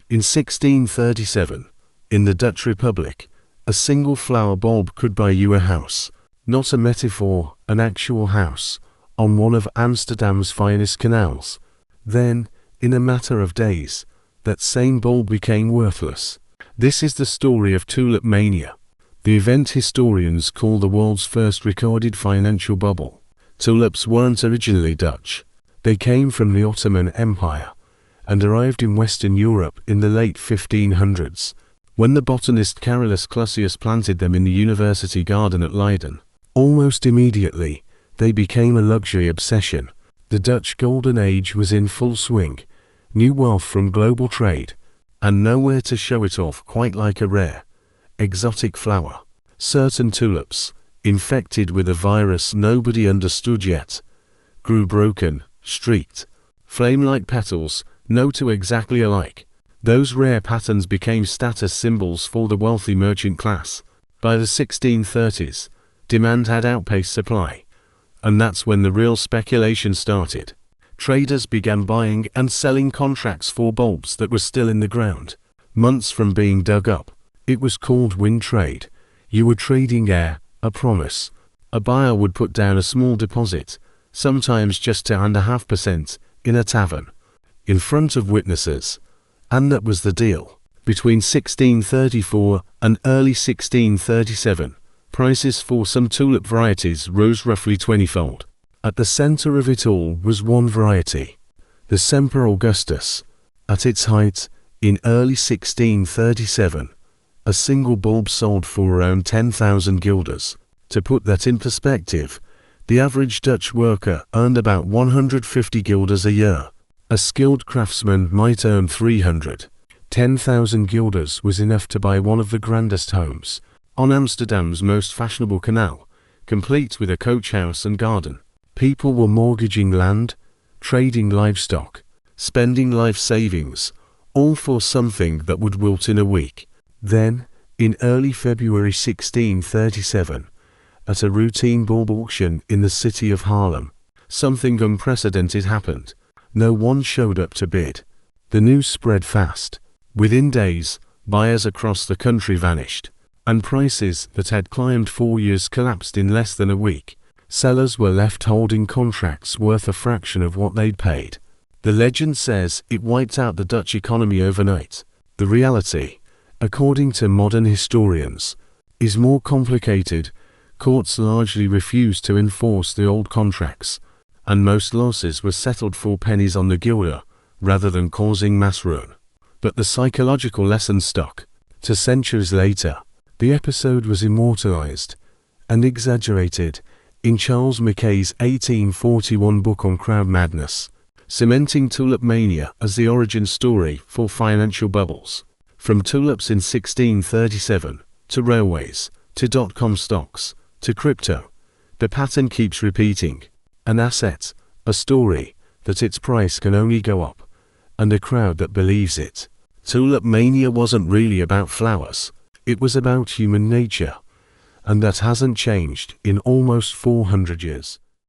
In 1637, in the Dutch Republic, a single flower bulb could buy you a house, not a metaphor, an actual house, on one of Amsterdam's finest canals. Then, in a matter of days, that same bulb became worthless. This is the story of Tulip Mania, the event historians call the world's first recorded financial bubble. Tulips weren't originally Dutch. They came from the Ottoman Empire, and arrived in Western Europe in the late 1500s, when the botanist Carolus Clusius planted them in the university garden at Leiden. Almost immediately, they became a luxury obsession. The Dutch Golden Age was in full swing, new wealth from global trade, and nowhere to show it off quite like a rare, exotic flower. Certain tulips, infected with a virus nobody understood yet, grew broken, streaked, flame-like petals, no two exactly alike. Those rare patterns became status symbols for the wealthy merchant class. By the 1630s, demand had outpaced supply, and that's when the real speculation started. Traders began buying and selling contracts for bulbs that were still in the ground, months from being dug up. It was called wind trade. You were trading air, a promise. A buyer would put down a small deposit, sometimes just 2.5%, in a tavern, in front of witnesses. And that was the deal. Between 1634 and early 1637, prices for some tulip varieties rose roughly 20-fold. At the center of it all was one variety, the Semper Augustus. At its height, in early 1637, a single bulb sold for around 10,000 guilders. To put that in perspective, the average Dutch worker earned about 150 guilders a year. A skilled craftsman might earn 300. 10,000 guilders was enough to buy one of the grandest homes on Amsterdam's most fashionable canal, complete with a coach house and garden. People were mortgaging land, trading livestock, spending life savings, all for something that would wilt in a week. Then, in early February 1637, at a routine bulb auction in the city of Haarlem, something unprecedented happened. No one showed up to bid. The news spread fast. Within days, buyers across the country vanished, and prices that had climbed for years collapsed in less than a week. Sellers were left holding contracts worth a fraction of what they'd paid. The legend says it wiped out the Dutch economy overnight. The reality, according to modern historians, is more complicated. Courts largely refused to enforce the old contracts, and most losses were settled for pennies on the guilder, rather than causing mass ruin. But the psychological lesson stuck. To centuries later, the episode was immortalized and exaggerated in Charles Mackay's 1841 book on crowd madness, cementing Tulip Mania as the origin story for financial bubbles. From tulips in 1637, to railways, to dot-com stocks, to crypto, the pattern keeps repeating. An asset, a story, that its price can only go up, and a crowd that believes it. Tulip Mania wasn't really about flowers, it was about human nature, and that hasn't changed in almost 400 years.